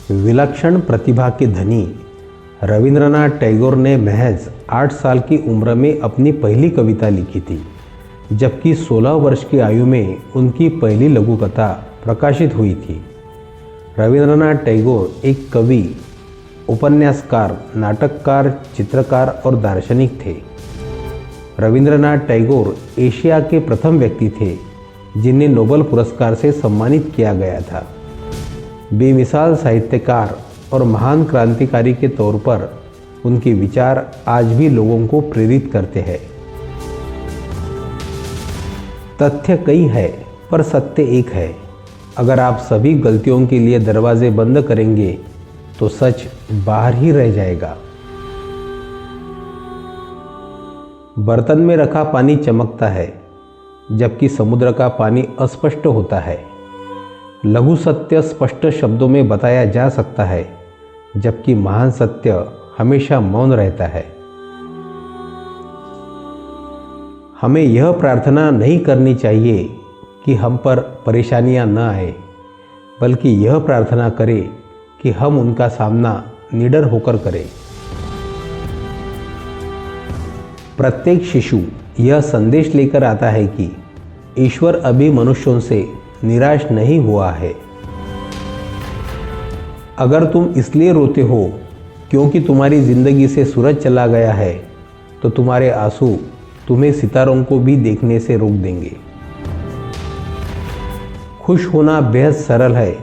विलक्षण प्रतिभा के धनी रविंद्रनाथ टैगोर ने महज 8 साल की उम्र में अपनी पहली कविता लिखी थी, जबकि 16 वर्ष की आयु में उनकी पहली लघु कथा प्रकाशित हुई थी। रविंद्रनाथ टैगोर एक कवि, उपन्यासकार, नाटककार, चित्रकार और दार्शनिक थे। रविंद्रनाथ टैगोर एशिया के प्रथम व्यक्ति थे जिन्हें नोबेल पुरस्कार से सम्मानित किया गया था। बेमिसाल साहित्यकार और महान क्रांतिकारी के तौर पर उनके विचार आज भी लोगों को प्रेरित करते हैं। तथ्य कई है पर सत्य एक है। अगर आप सभी गलतियों के लिए दरवाजे बंद करेंगे तो सच बाहर ही रह जाएगा। बर्तन में रखा पानी चमकता है, जबकि समुद्र का पानी अस्पष्ट होता है। लघु सत्य स्पष्ट शब्दों में बताया जा सकता है, जबकि महान सत्य हमेशा मौन रहता है। हमें यह प्रार्थना नहीं करनी चाहिए कि हम पर परेशानियां न आए, बल्कि यह प्रार्थना करें कि हम उनका सामना निडर होकर करें। प्रत्येक शिशु यह संदेश लेकर आता है कि ईश्वर अभी मनुष्यों से निराश नहीं हुआ है। अगर तुम इसलिए रोते हो क्योंकि तुम्हारी जिंदगी से सूरज चला गया है, तो तुम्हारे आंसू तुम्हें सितारों को भी देखने से रोक देंगे। खुश होना बेहद सरल है,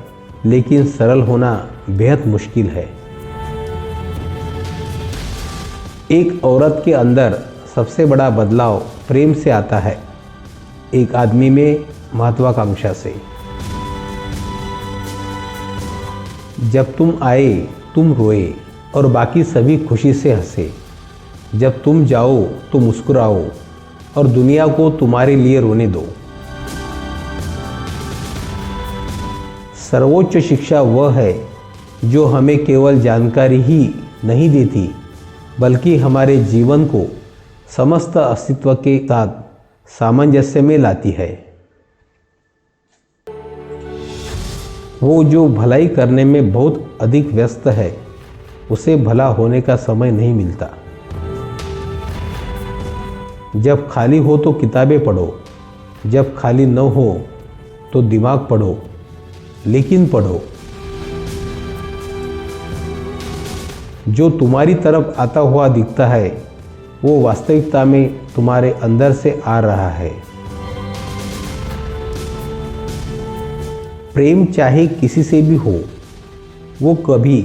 लेकिन सरल होना बेहद मुश्किल है। एक औरत के अंदर सबसे बड़ा बदलाव प्रेम से आता है, एक आदमी में महत्वाकांक्षा से। जब तुम आए तुम रोए और बाकी सभी खुशी से हंसे। जब तुम जाओ तो मुस्कुराओ और दुनिया को तुम्हारे लिए रोने दो। सर्वोच्च शिक्षा वह है जो हमें केवल जानकारी ही नहीं देती, बल्कि हमारे जीवन को समस्त अस्तित्व के साथ सामंजस्य में लाती है। वो जो भलाई करने में बहुत अधिक व्यस्त है, उसे भला होने का समय नहीं मिलता। जब खाली हो तो किताबें पढ़ो, जब खाली न हो तो दिमाग पढ़ो, लेकिन पढ़ो। जो तुम्हारी तरफ आता हुआ दिखता है, वो वास्तविकता में तुम्हारे अंदर से आ रहा है। प्रेम चाहे किसी से भी हो, वो कभी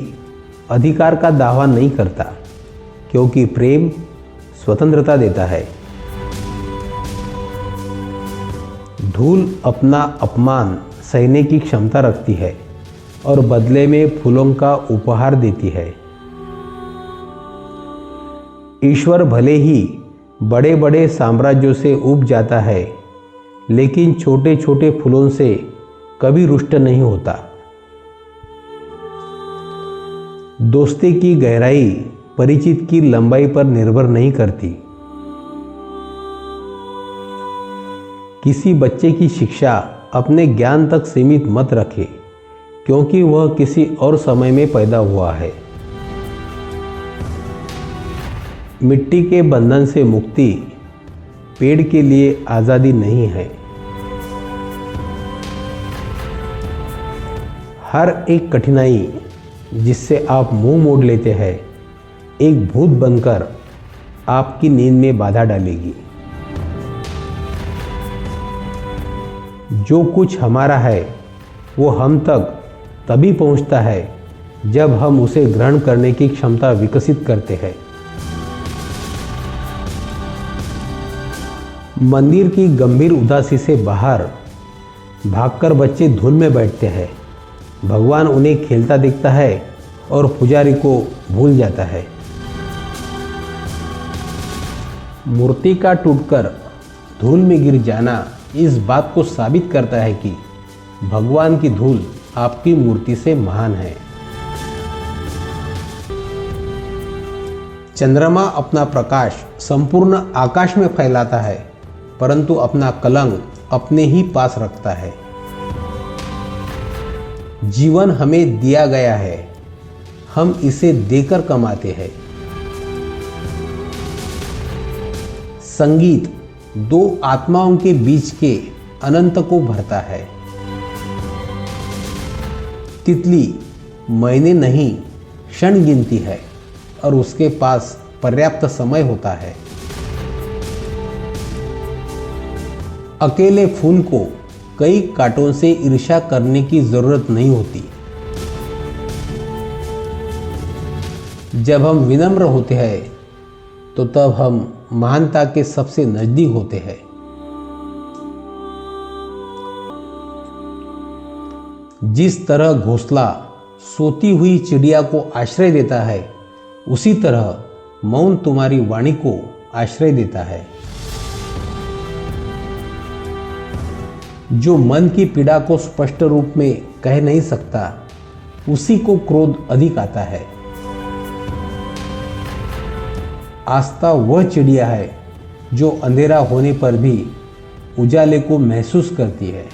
अधिकार का दावा नहीं करता, क्योंकि प्रेम स्वतंत्रता देता है। धूल अपना अपमान सहने की क्षमता रखती है और बदले में फूलों का उपहार देती है। ईश्वर भले ही बड़े बड़े साम्राज्यों से उब जाता है, लेकिन छोटे छोटे फूलों से कभी रुष्ट नहीं होता। दोस्ती की गहराई परिचित की लंबाई पर निर्भर नहीं करती। किसी बच्चे की शिक्षा अपने ज्ञान तक सीमित मत रखे, क्योंकि वह किसी और समय में पैदा हुआ है। मिट्टी के बंधन से मुक्ति पेड़ के लिए आज़ादी नहीं है। हर एक कठिनाई जिससे आप मुंह मोड़ लेते हैं, एक भूत बनकर आपकी नींद में बाधा डालेगी। जो कुछ हमारा है वो हम तक तभी पहुंचता है जब हम उसे ग्रहण करने की क्षमता विकसित करते हैं। मंदिर की गंभीर उदासी से बाहर भागकर बच्चे धुन में बैठते हैं। भगवान उन्हें खेलता दिखता है और पुजारी को भूल जाता है। मूर्ति का टूटकर धूल में गिर जाना इस बात को साबित करता है कि भगवान की धूल आपकी मूर्ति से महान है। चंद्रमा अपना प्रकाश संपूर्ण आकाश में फैलाता है, परंतु अपना कलंक अपने ही पास रखता है। जीवन हमें दिया गया है, हम इसे देकर कमाते हैं। संगीत दो आत्माओं के बीच के अनंत को भरता है। तितली महीने नहीं क्षण गिनती है और उसके पास पर्याप्त समय होता है। अकेले फूल को कई कांटों से ईर्ष्या करने की जरूरत नहीं होती। जब हम विनम्र होते हैं तो तब हम महानता के सबसे नजदीक होते हैं। जिस तरह घोंसला सोती हुई चिड़िया को आश्रय देता है, उसी तरह मौन तुम्हारी वाणी को आश्रय देता है। जो मन की पीड़ा को स्पष्ट रूप में कह नहीं सकता, उसी को क्रोध अधिक आता है। आस्था वह चिड़िया है जो अंधेरा होने पर भी उजाले को महसूस करती है।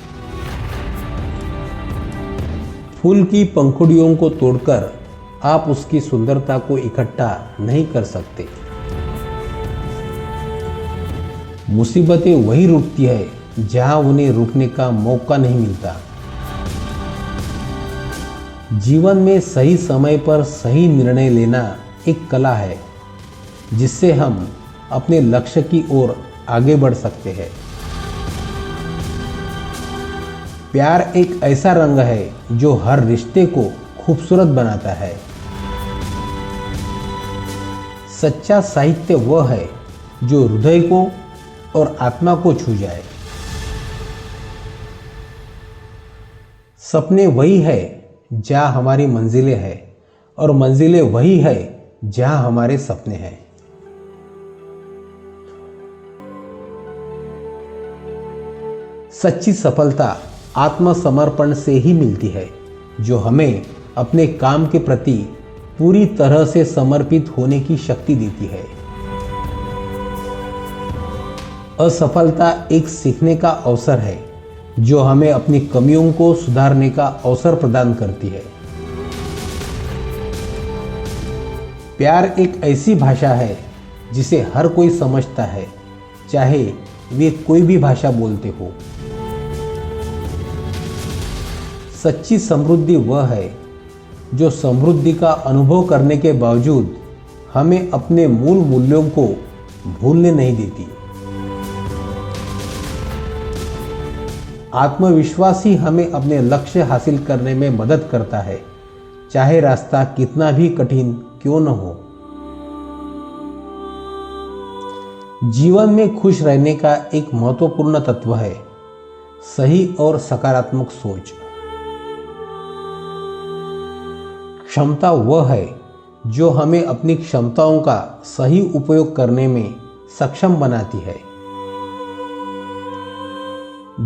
फूल की पंखुड़ियों को तोड़कर आप उसकी सुंदरता को इकट्ठा नहीं कर सकते। मुसीबतें वही रुकती है जहां उन्हें रुकने का मौका नहीं मिलता। जीवन में सही समय पर सही निर्णय लेना एक कला है, जिससे हम अपने लक्ष्य की ओर आगे बढ़ सकते हैं। प्यार एक ऐसा रंग है जो हर रिश्ते को खूबसूरत बनाता है। सच्चा साहित्य वह है जो हृदय को और आत्मा को छू जाए। सपने वही है जहां हमारी मंजिलें हैं और मंजिलें वही है जहां हमारे सपने हैं। सच्ची सफलता आत्मसमर्पण से ही मिलती है, जो हमें अपने काम के प्रति पूरी तरह से समर्पित होने की शक्ति देती है। असफलता एक सीखने का अवसर है, जो हमें अपनी कमियों को सुधारने का अवसर प्रदान करती है। प्यार एक ऐसी भाषा है जिसे हर कोई समझता है, चाहे वे कोई भी भाषा बोलते हो। सच्ची समृद्धि वह है जो समृद्धि का अनुभव करने के बावजूद हमें अपने मूल मूल्यों को भूलने नहीं देती। आत्मविश्वास ही हमें अपने लक्ष्य हासिल करने में मदद करता है, चाहे रास्ता कितना भी कठिन क्यों न हो। जीवन में खुश रहने का एक महत्वपूर्ण तत्व है सही और सकारात्मक सोच। क्षमता वह है जो हमें अपनी क्षमताओं का सही उपयोग करने में सक्षम बनाती है।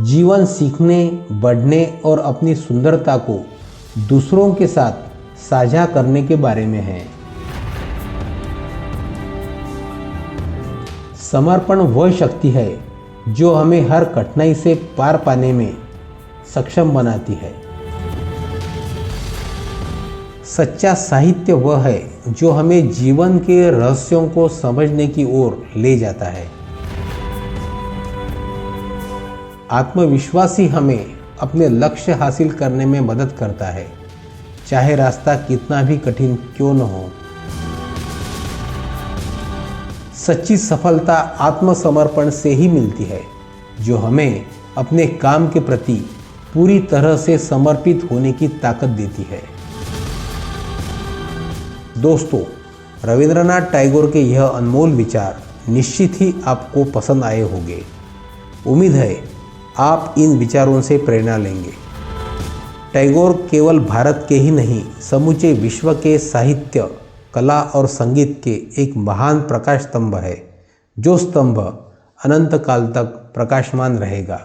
जीवन सीखने, बढ़ने और अपनी सुंदरता को दूसरों के साथ साझा करने के बारे में है। समर्पण वह शक्ति है जो हमें हर कठिनाई से पार पाने में सक्षम बनाती है। सच्चा साहित्य वह है जो हमें जीवन के रहस्यों को समझने की ओर ले जाता है। आत्मविश्वास ही हमें अपने लक्ष्य हासिल करने में मदद करता है, चाहे रास्ता कितना भी कठिन क्यों न हो। सच्ची सफलता आत्मसमर्पण से ही मिलती है, जो हमें अपने काम के प्रति पूरी तरह से समर्पित होने की ताकत देती है। दोस्तों, रविंद्रनाथ टैगोर के यह अनमोल विचार निश्चित ही आपको पसंद आए होंगे। उम्मीद है आप इन विचारों से प्रेरणा लेंगे। टैगोर केवल भारत के ही नहीं, समूचे विश्व के साहित्य, कला और संगीत के एक महान प्रकाश स्तंभ है, जो स्तंभ अनंत काल तक प्रकाशमान रहेगा।